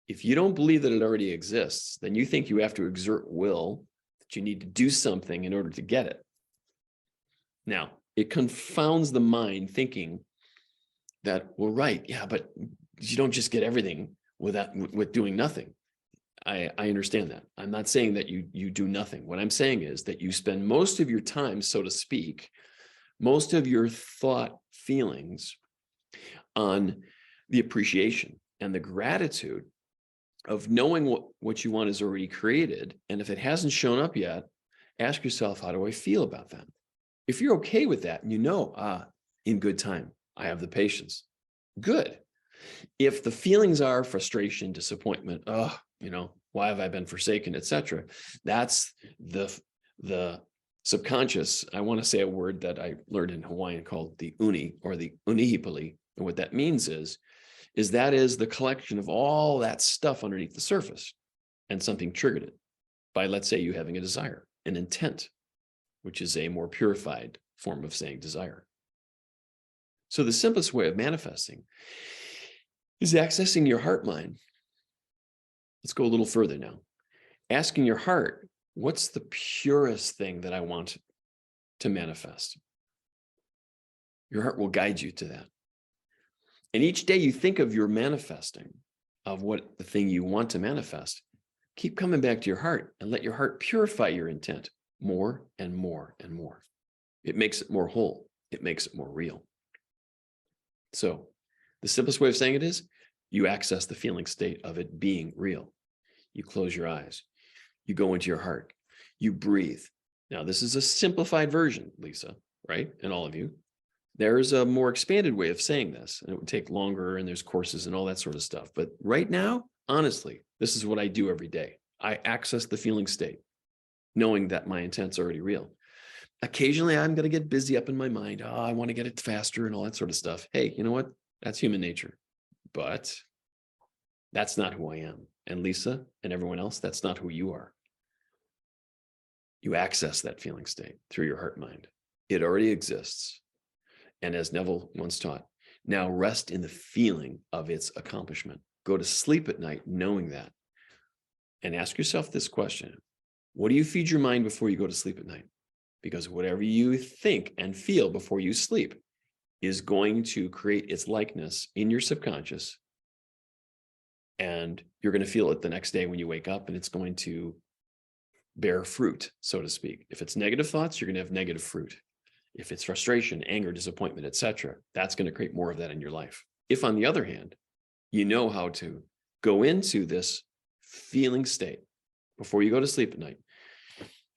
If you don't believe that it already exists, then you think you have to exert will, that you need to do something in order to get it. Now, it confounds the mind thinking that, well, right, yeah, but you don't just get everything with doing nothing. I understand that. I'm not saying that you do nothing. What I'm saying is that you spend most of your time, so to speak, most of your thought feelings on the appreciation and the gratitude of knowing what you want is already created. And if it hasn't shown up yet, ask yourself, how do I feel about that? If you're okay with that and in good time, I have the patience. Good. If the feelings are frustration, disappointment, why have I been forsaken, etc., that's the subconscious. I want to say a word that I learned in Hawaiian called the uni, or the unihipali. And what that means is that is the collection of all that stuff underneath the surface, and something triggered it by, let's say, you having a desire, an intent, which is a more purified form of saying desire. So the simplest way of manifesting is accessing your heart mind. Let's go a little further now. Asking your heart, what's the purest thing that I want to manifest? Your heart will guide you to that. And each day you think of your manifesting of what the thing you want to manifest, keep coming back to your heart and let your heart purify your intent more and more and more. It makes it more whole. It makes it more real. So the simplest way of saying it is you access the feeling state of it being real. You close your eyes. You go into your heart. You breathe. Now, this is a simplified version, Lisa, right? And all of you. There's a more expanded way of saying this, and it would take longer, and there's courses and all that sort of stuff. But right now, honestly, this is what I do every day. I access the feeling state, knowing that my intent's already real. Occasionally, I'm going to get busy up in my mind. Oh, I want to get it faster and all that sort of stuff. Hey, you know what? That's human nature. But that's not who I am. And Lisa and everyone else, that's not who you are. you access that feeling state through your heart mind. It already exists. And as Neville once taught, now rest in the feeling of its accomplishment. Go to sleep at night knowing that. And ask yourself this question. What do you feed your mind before you go to sleep at night? Because whatever you think and feel before you sleep is going to create its likeness in your subconscious. And you're going to feel it the next day when you wake up, and it's going to bear fruit, so to speak. If it's negative thoughts, you're going to have negative fruit. If it's frustration, anger, disappointment, etc., that's going to create more of that in your life. If, on the other hand, you know how to go into this feeling state before you go to sleep at night,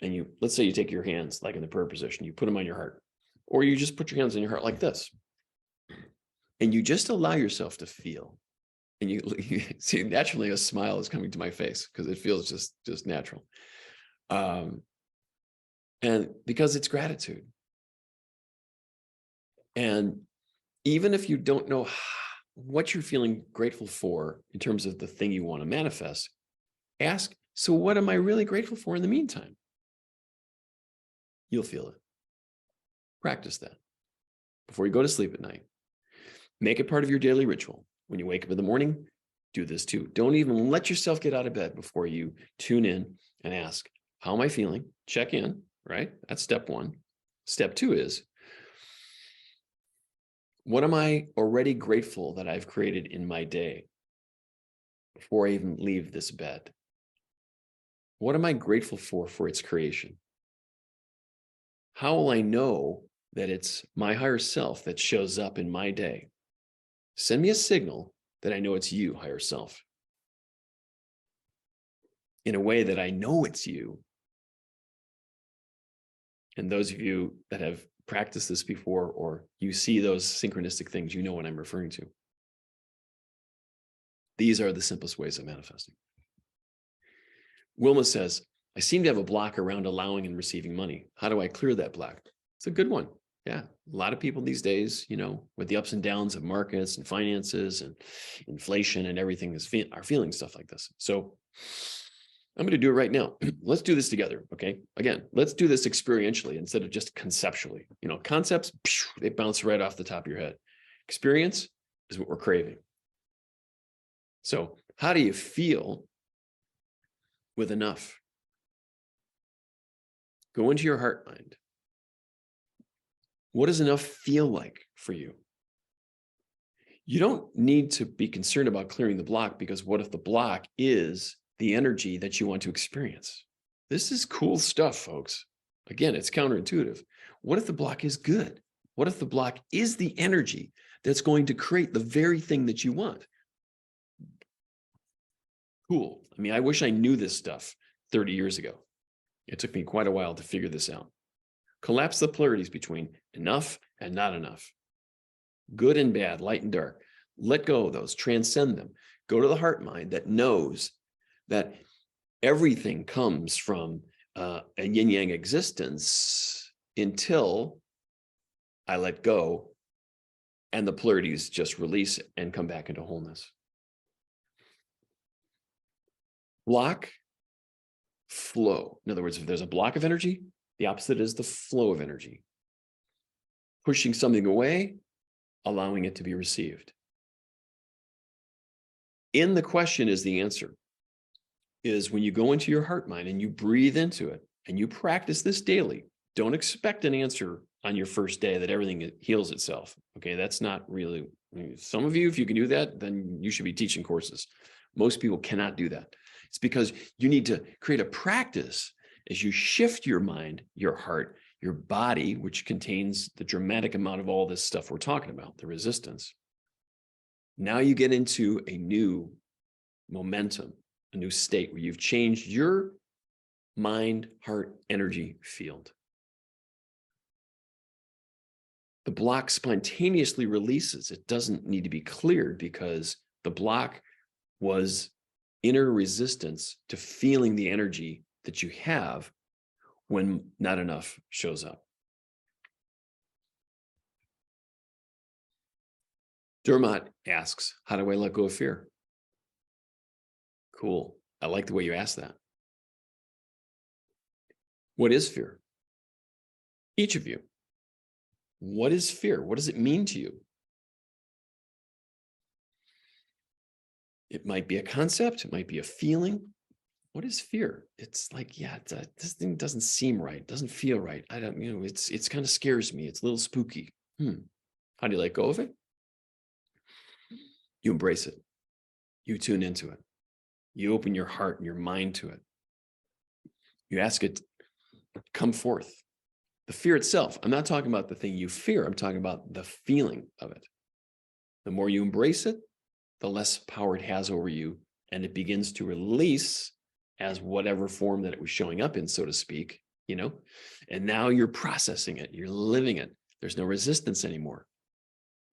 and you, let's say you take your hands like in the prayer position, you put them on your heart, or you just put your hands on your heart like this, and you just allow yourself to feel. And you see, naturally a smile is coming to my face because it feels just natural. And because it's gratitude. And even if you don't know what you're feeling grateful for in terms of the thing you want to manifest, ask, so what am I really grateful for in the meantime? You'll feel it. Practice that before you go to sleep at night. Make it part of your daily ritual. When you wake up in the morning, do this too. Don't even let yourself get out of bed before you tune in and ask, how am I feeling? Check in, right? That's step one. Step two is, what am I already grateful that I've created in my day before I even leave this bed? What am I grateful for its creation? How will I know that it's my higher self that shows up in my day? Send me a signal that I know it's you, higher self, in a way that I know it's you. And those of you that have practiced this before, or you see those synchronistic things, you know what I'm referring to. These are the simplest ways of manifesting. Wilma says, I seem to have a block around allowing and receiving money. How do I clear that block? It's a good one. Yeah. A lot of people these days, you know, with the ups and downs of markets and finances and inflation and everything are feeling stuff like this. So I'm going to do it right now. Let's do this together. Okay. Again, let's do this experientially instead of just conceptually. You know, concepts, they bounce right off the top of your head. Experience is what we're craving. So how do you feel with enough? Go into your heart mind. What does enough feel like for you? You don't need to be concerned about clearing the block, because what if the block is the energy that you want to experience? This is cool stuff, folks. Again, it's counterintuitive. What if the block is good? What if the block is the energy that's going to create the very thing that you want? Cool. I mean, I wish I knew this stuff 30 years ago. It took me quite a while to figure this out. Collapse the polarities between enough and not enough, good and bad, light and dark. Let go of those, transcend them. Go to the heart mind that knows that everything comes from a yin yang existence until I let go and the polarities just release and come back into wholeness. Block, flow. In other words, if there's a block of energy, the opposite is the flow of energy. Pushing something away, allowing it to be received. In the question is the answer. Is when you go into your heart mind and you breathe into it and you practice this daily, don't expect an answer on your first day that everything heals itself. Okay, that's not really, some of you, if you can do that, then you should be teaching courses. Most people cannot do that. It's because you need to create a practice as you shift your mind, your heart, your body, which contains the dramatic amount of all this stuff we're talking about, the resistance. Now you get into a new momentum, a new state where you've changed your mind, heart, energy field. The block spontaneously releases. It doesn't need to be cleared because the block was inner resistance to feeling the energy that you have when not enough shows up. Dermot asks, how do I let go of fear? Cool. I like the way you asked that. What is fear? Each of you. What is fear? What does it mean to you? It might be a concept. It might be a feeling. What is fear? It's like, yeah, this thing doesn't seem right. It doesn't feel right. I don't, it's kind of scares me. It's a little spooky. How do you let go of it? You embrace it. You tune into it. You open your heart and your mind to it. You ask it to come forth. The fear itself, I'm not talking about the thing you fear. I'm talking about the feeling of it. The more you embrace it, the less power it has over you, and it begins to release as whatever form that it was showing up in, so to speak, and now you're processing it. You're living it. There's no resistance anymore.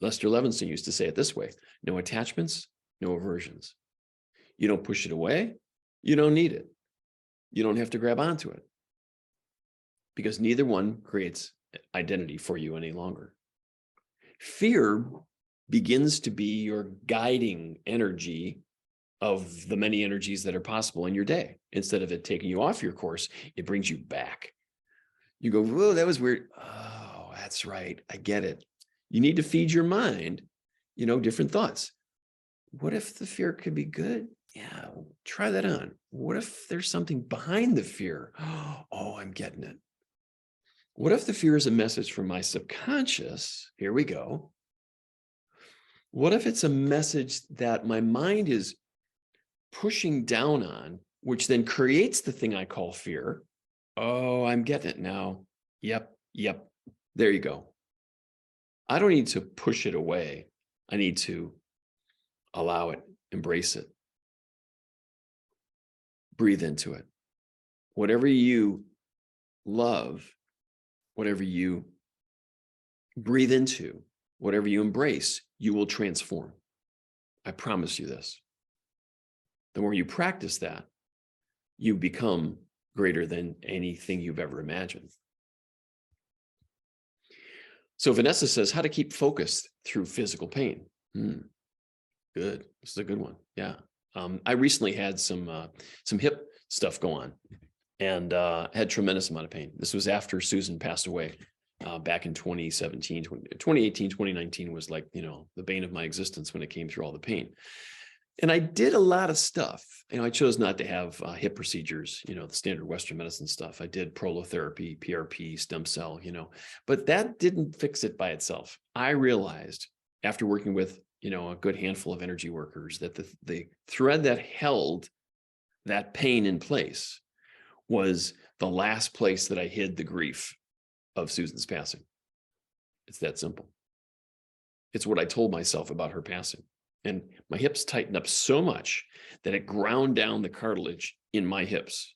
Lester Levinson used to say it this way: no attachments, no aversions. You don't push it away. You don't need it. You don't have to grab onto it, because neither one creates identity for you any longer. Fear begins to be your guiding energy of the many energies that are possible in your day. Instead of it taking you off your course, it brings you back. You go, whoa, that was weird. Oh, that's right. I get it. You need to feed your mind, different thoughts. What if the fear could be good? Yeah, try that on. What if there's something behind the fear? Oh, I'm getting it. What if the fear is a message from my subconscious? Here we go. What if it's a message that my mind is pushing down on, which then creates the thing I call fear? Oh, I'm getting it now. Yep. There you go. I don't need to push it away. I need to allow it, embrace it, breathe into it. Whatever you love, whatever you breathe into, whatever you embrace, you will transform. I promise you this. The more you practice that, you become greater than anything you've ever imagined. So Vanessa says, how to keep focused through physical pain. Good. This is a good one. Yeah. I recently had some hip stuff go on, and had tremendous amount of pain. This was after Susan passed away back in 2017, 2018, 2019 was like, the bane of my existence when it came through all the pain. And I did a lot of stuff. I chose not to have hip procedures, the standard Western medicine stuff. I did prolotherapy, PRP, stem cell, but that didn't fix it by itself. I realized after working with, a good handful of energy workers that the thread that held that pain in place was the last place that I hid the grief of Susan's passing. It's that simple. It's what I told myself about her passing. And my hips tightened up so much that it ground down the cartilage in my hips.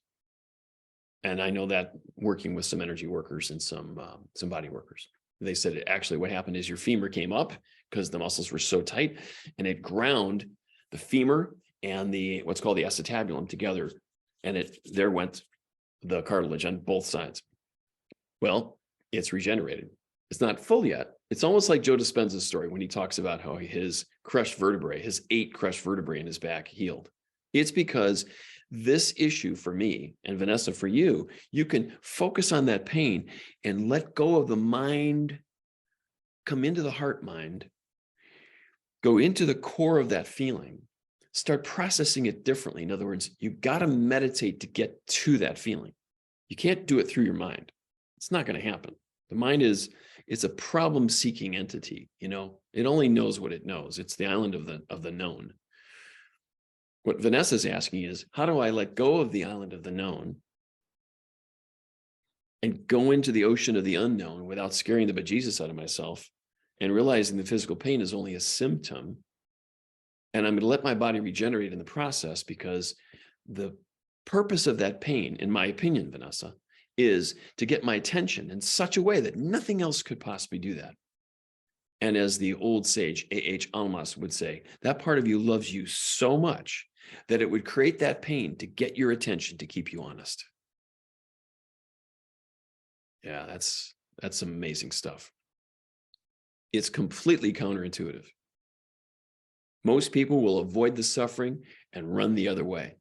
And I know that working with some energy workers and some body workers, they said actually what happened is your femur came up because the muscles were so tight, and it ground the femur and what's called the acetabulum together. And there went the cartilage on both sides. Well, it's regenerated. It's not full yet. It's almost like Joe Dispenza's story when he talks about how his crushed vertebrae, his 8 crushed vertebrae in his back healed. It's because this issue for me, and Vanessa for you, you can focus on that pain and let go of the mind, come into the heart mind, go into the core of that feeling, start processing it differently. In other words, you got to meditate to get to that feeling. You can't do it through your mind. It's not going to happen. The mind it's a problem-seeking entity. It only knows what it knows. It's the island of the known. What Vanessa's asking is, how do I let go of the island of the known and go into the ocean of the unknown without scaring the bejesus out of myself and realizing the physical pain is only a symptom? And I'm going to let my body regenerate in the process, because the purpose of that pain, in my opinion, Vanessa, is to get my attention in such a way that nothing else could possibly do that. And as the old sage A.H. Almas would say, that part of you loves you so much that it would create that pain to get your attention, to keep you honest. Yeah, that's some amazing stuff. It's completely counterintuitive. Most people will avoid the suffering and run the other way.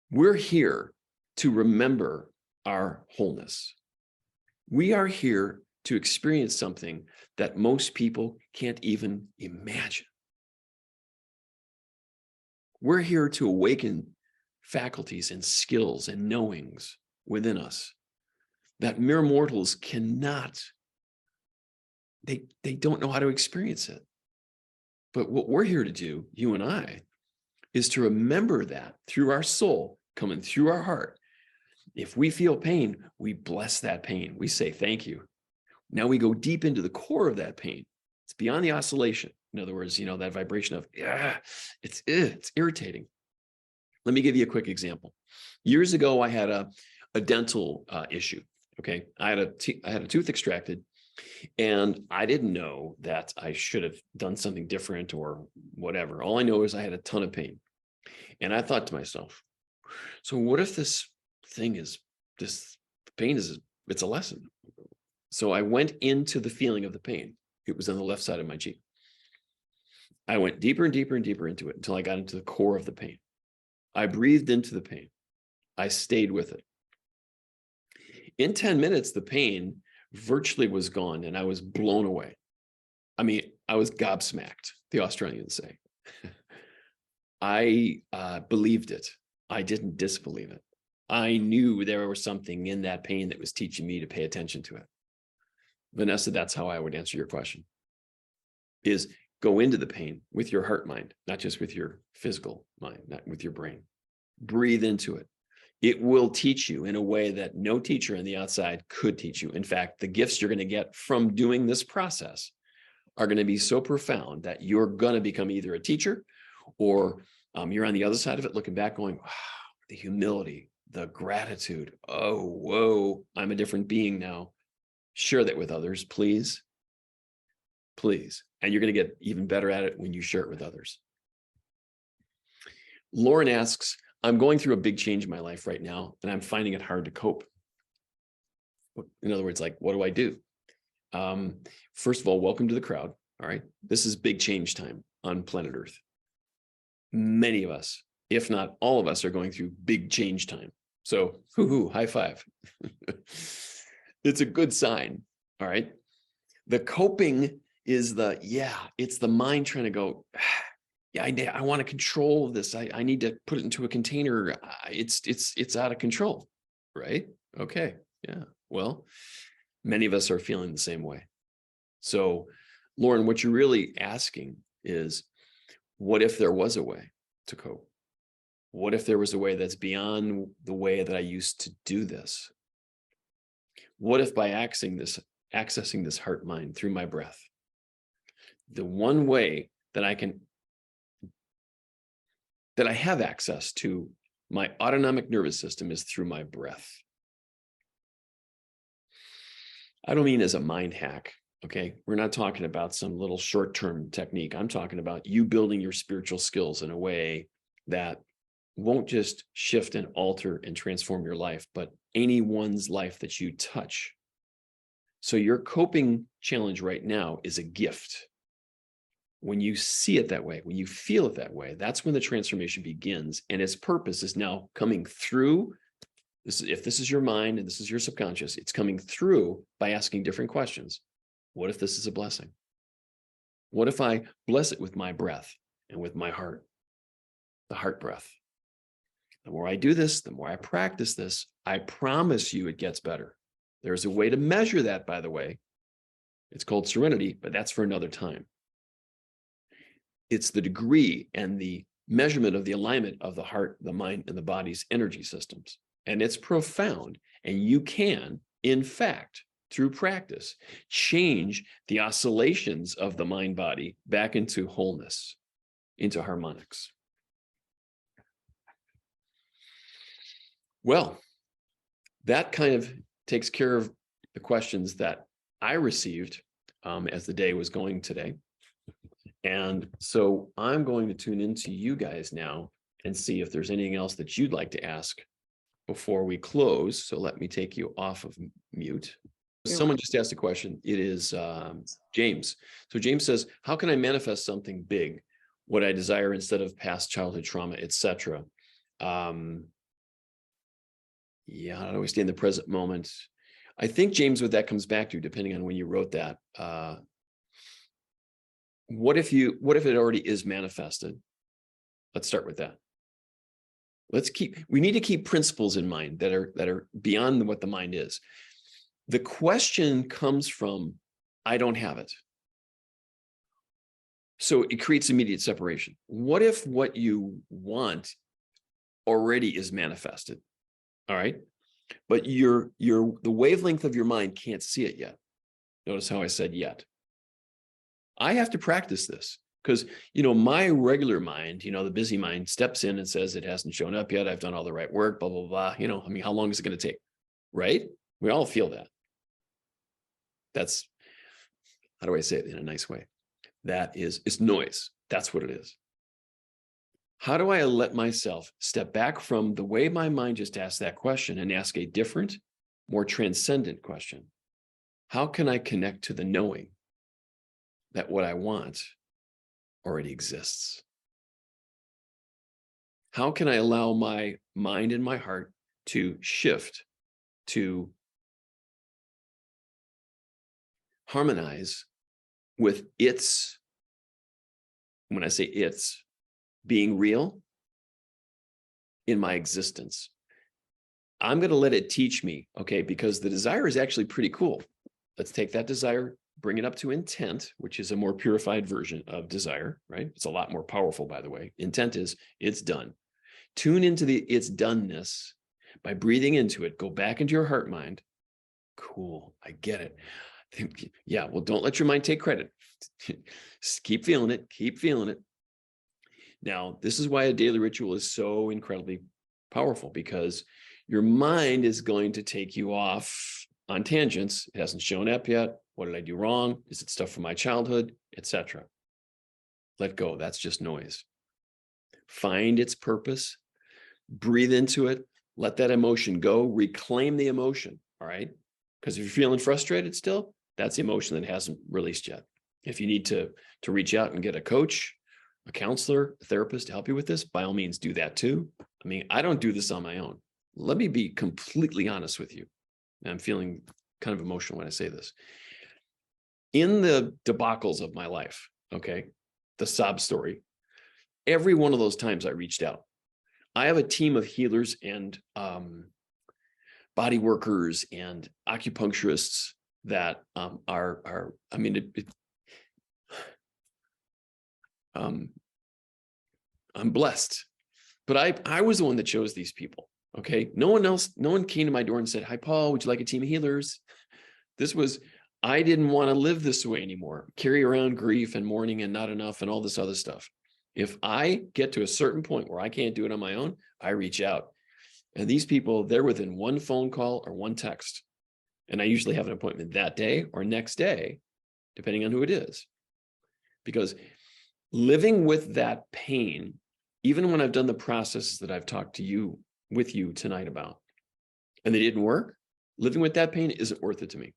We're here to remember our wholeness. We are here to experience something that most people can't even imagine. We're here to awaken faculties and skills and knowings within us that mere mortals cannot, they don't know how to experience it. But what we're here to do, you and I, is to remember that through our soul, coming through our heart. If we feel pain, we bless that pain. We say, thank you. Now we go deep into the core of that pain. It's beyond the oscillation. In other words, that vibration of, it's irritating. Let me give you a quick example. Years ago, I had a dental issue. Okay. I had a tooth extracted, and I didn't know that I should have done something different or whatever. All I know is I had a ton of pain. And I thought to myself, so what if this pain is, it's a lesson. So I went into the feeling of the pain. It was on the left side of my cheek. I went deeper and deeper and deeper into it until I got into the core of the pain. I breathed into the pain. I stayed with it. In 10 minutes, the pain virtually was gone, and I was blown away. I mean, I was gobsmacked, the Australians say. I believed it. I didn't disbelieve it. I knew there was something in that pain that was teaching me to pay attention to it. Vanessa, that's how I would answer your question, is go into the pain with your heart mind, not just with your physical mind, not with your brain. Breathe into it. It will teach you in a way that no teacher on the outside could teach you. In fact, the gifts you're going to get from doing this process are going to be so profound that you're going to become either a teacher or you're on the other side of it looking back going, wow, the humility, the gratitude. Oh, whoa, I'm a different being now. Share that with others, please. Please. And you're going to get even better at it when you share it with others. Lauren asks, I'm going through a big change in my life right now, and I'm finding it hard to cope. In other words, like, what do I do? First of all, welcome to the crowd. All right. This is big change time on planet Earth. Many of us, if not all of us, are going through big change time. So, high five. It's a good sign. All right. The coping is it's the mind trying to go, yeah, I want to control this. I need to put it into a container. It's out of control. Right. Okay. Yeah. Well, many of us are feeling the same way. So, Lauren, what you're really asking is, what if there was a way to cope? What if there was a way that's beyond the way that I used to do this? What if by accessing this heart mind through my breath, the one way that I have access to my autonomic nervous system is through my breath. I don't mean as a mind hack. Okay. We're not talking about some little short-term technique. I'm talking about you building your spiritual skills in a way that won't just shift and alter and transform your life, but anyone's life that you touch. So your coping challenge right now is a gift. When you see it that way, when you feel it that way, that's when the transformation begins. And its purpose is now coming through. If this is your mind and this is your subconscious, it's coming through by asking different questions. What if this is a blessing? What if I bless it with my breath and with my heart, the heart breath? The more I do this, the more I practice this, I promise you it gets better. There's a way to measure that, by the way. It's called serenity, but that's for another time. It's the degree and the measurement of the alignment of the heart, the mind, and the body's energy systems. And it's profound. And you can, in fact, through practice, change the oscillations of the mind body back into wholeness, into harmonics. Well, that kind of takes care of the questions that I received as the day was going today. And so I'm going to tune into you guys now and see if there's anything else that you'd like to ask before we close. So let me take you off of mute. Someone just asked a question. It is James. So James says, how can I manifest something big, what I desire instead of past childhood trauma, etc.? Yeah, how do we stay in the present moment? I think, James, what that comes back to, depending on when you wrote that, what if it already is manifested? Let's start with that. We need to keep principles in mind that are beyond what the mind is. The question comes from, I don't have it. So it creates immediate separation. What if what you want already is manifested? All right. But the wavelength of your mind can't see it yet. Notice how I said yet. I have to practice this because, my regular mind, the busy mind steps in and says it hasn't shown up yet. I've done all the right work, blah, blah, blah. How long is it going to take? Right? We all feel that. That's, how do I say it in a nice way? It's noise. That's what it is. How do I let myself step back from the way my mind just asked that question and ask a different, more transcendent question? How can I connect to the knowing that what I want already exists? How can I allow my mind and my heart to shift, to harmonize with its, when I say it's, being real in my existence? I'm going to let it teach me, okay? Because the desire is actually pretty cool. Let's take that desire, bring it up to intent, which is a more purified version of desire, right? It's a lot more powerful, by the way. Intent is, it's done. Tune into the it's doneness by breathing into it. Go back into your heart mind. Cool, I get it. Yeah, well, don't let your mind take credit. Keep feeling it, keep feeling it. Now, this is why a daily ritual is so incredibly powerful, because your mind is going to take you off on tangents. It hasn't shown up yet. What did I do wrong? Is it stuff from my childhood, etc.? Let go. That's just noise. Find its purpose. Breathe into it. Let that emotion go. Reclaim the emotion. All right. Because if you're feeling frustrated still, that's the emotion that hasn't released yet. If you need to reach out and get a coach, a counselor, a therapist to help you with this, by all means, do that too. I mean, I don't do this on my own. Let me be completely honest with you. I'm feeling kind of emotional when I say this. In the debacles of my life, okay, the sob story, every one of those times I reached out. I have a team of healers and body workers and acupuncturists that are I mean, I'm blessed, but I was the one that chose these people. Okay. No one came to my door and said, "Hi, Paul, would you like a team of healers?" I didn't want to live this way anymore. Carry around grief and mourning and not enough and all this other stuff. If I get to a certain point where I can't do it on my own, I reach out. And these people, they're within one phone call or one text. And I usually have an appointment that day or next day, depending on who it is. Because living with that pain, even when I've done the processes that I've talked with you tonight about, and they didn't work, living with that pain isn't worth it to me.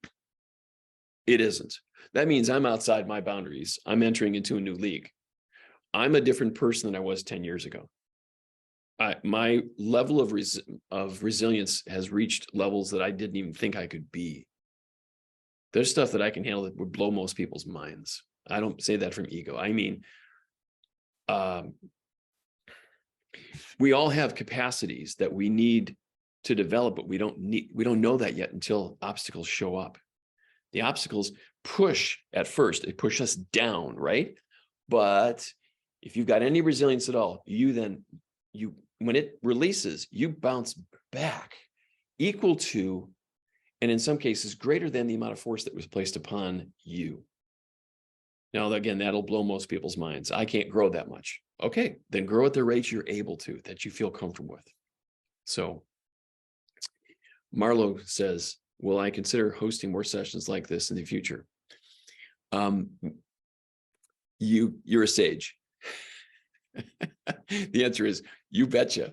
It isn't. That means I'm outside my boundaries. I'm entering into a new league. I'm a different person than I was 10 years ago. My level of resilience has reached levels that I didn't even think I could be. There's stuff that I can handle that would blow most people's minds. I don't say that from ego. I mean, we all have capacities that we need to develop, but we don't know that yet until obstacles show up. The obstacles push at first, they push us down, right? But if you've got any resilience at all, when it releases, you bounce back equal to, and in some cases greater than, the amount of force that was placed upon you. Now, again, that'll blow most people's minds. I can't grow that much. Okay, then grow at the rate you're able to, that you feel comfortable with. So Marlo says, will I consider hosting more sessions like this in the future? You're a sage. The answer is, you betcha.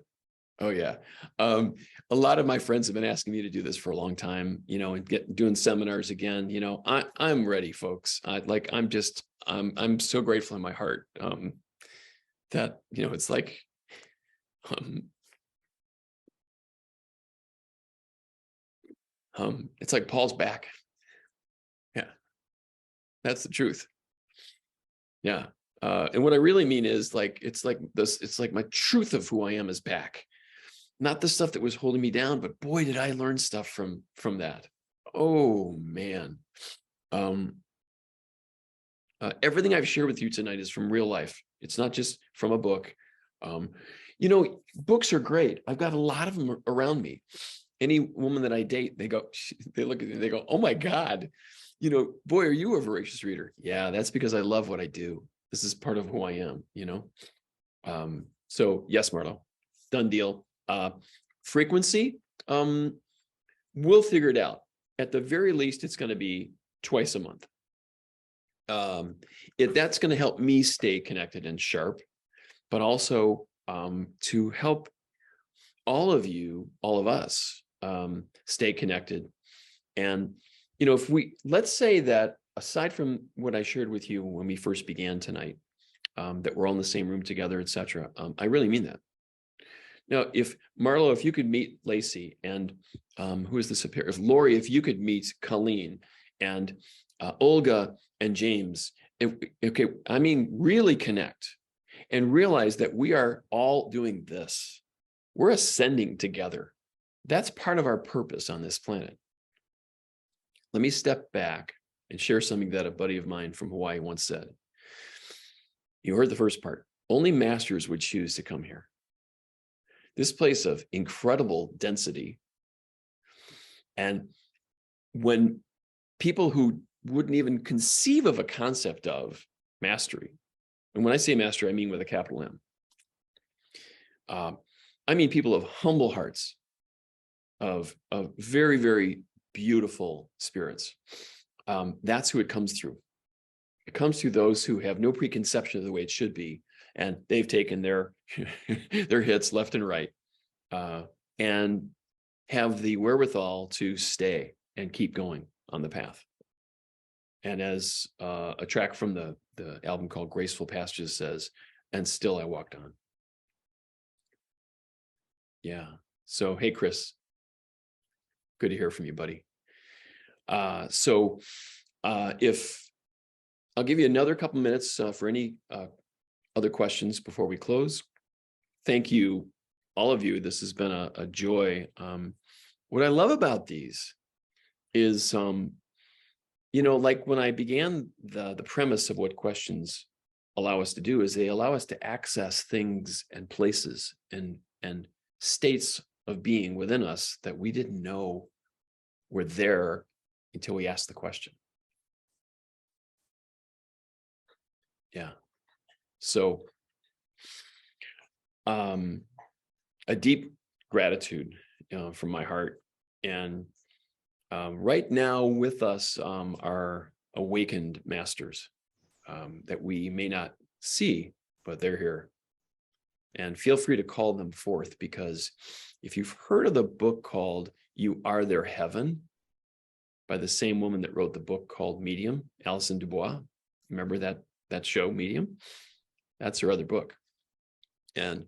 Oh yeah. A lot of my friends have been asking me to do this for a long time, and doing seminars again. I'm ready, folks. I'm so grateful in my heart that, it's like, It's like Paul's back. Yeah, that's the truth. Yeah. And what I really mean is like, it's like this, it's like my truth of who I am is back. Not the stuff that was holding me down, but boy, did I learn stuff from that. Oh man. Everything I've shared with you tonight is from real life. It's not just from a book. You know, books are great. I've got a lot of them around me. Any woman that I date, they look at me, they go, oh my God, you know, boy, are you a voracious reader? Yeah, that's because I love what I do. This is part of who I am, you know? So yes, Marlo, done deal. Frequency, we'll figure it out. At the very least, it's going to be twice a month. That's going to help me stay connected and sharp, but also to help all of you, all of us, stay connected. And, you know, let's say that aside from what I shared with you when we first began tonight, that we're all in the same room together, etc. I really mean that. Now, if Marlo, if you could meet Lacey, and who is this up here? If Lori, if you could meet Colleen, and Olga and James, okay, I mean, really connect and realize that we are all doing this. We're ascending together. That's part of our purpose on this planet. Let me step back and share something that a buddy of mine from Hawaii once said. You heard the first part. Only masters would choose to come here. This place of incredible density. And when people who wouldn't even conceive of a concept of mastery, and when I say mastery, I mean with a capital M. I mean people of humble hearts, of very, very beautiful spirits. That's who it comes through. It comes through those who have no preconception of the way it should be, and they've taken their their hits left and right, and have the wherewithal to stay and keep going on the path. And as a track from the album called Graceful Passages says, and still I walked on. Yeah. So, hey, Chris, good to hear from you, buddy. If I'll give you another couple minutes for any other questions before we close. Thank you, all of you. This has been a joy. What I love about these is, you know, like when I began the premise of what questions allow us to do is they allow us to access things and places and states of being within us that we didn't know were there until we asked the question. Yeah. So, a deep gratitude from my heart. And right now with us are awakened masters that we may not see, but they're here. And feel free to call them forth, because if you've heard of the book called You Are Their Heaven by the same woman that wrote the book called Medium, Alison Dubois, remember that show, Medium? That's her other book. And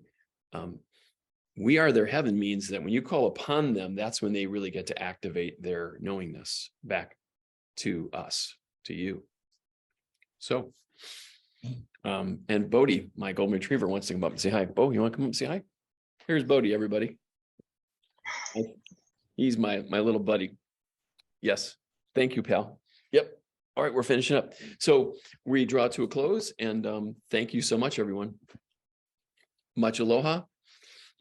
We Are Their Heaven means that when you call upon them, that's when they really get to activate their knowingness back to us, to you. So, and Bodhi, my golden retriever, wants to come up and say hi. Bo, you want to come up and say hi? Here's Bodhi, everybody. He's my little buddy. Yes. Thank you, pal. Yep. All right, we're finishing up. So we draw to a close, and thank you so much, everyone. Much aloha,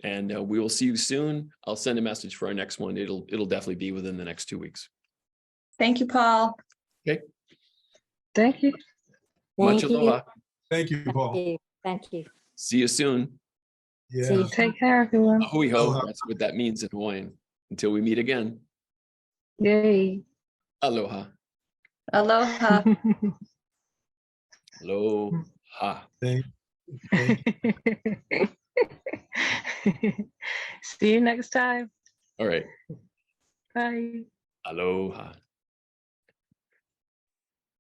and we will see you soon. I'll send a message for our next one. It'll definitely be within the next 2 weeks. Thank you, Paul. Okay. Thank you. Much aloha. Thank you, Paul. Thank you. Thank you. See you soon. Yeah. Take care, everyone. Ahui ho. Aloha. That's what that means in Hawaiian. Until we meet again. Yay. Aloha. Aloha. Aloha. Thank See you next time. All right. Bye. Aloha.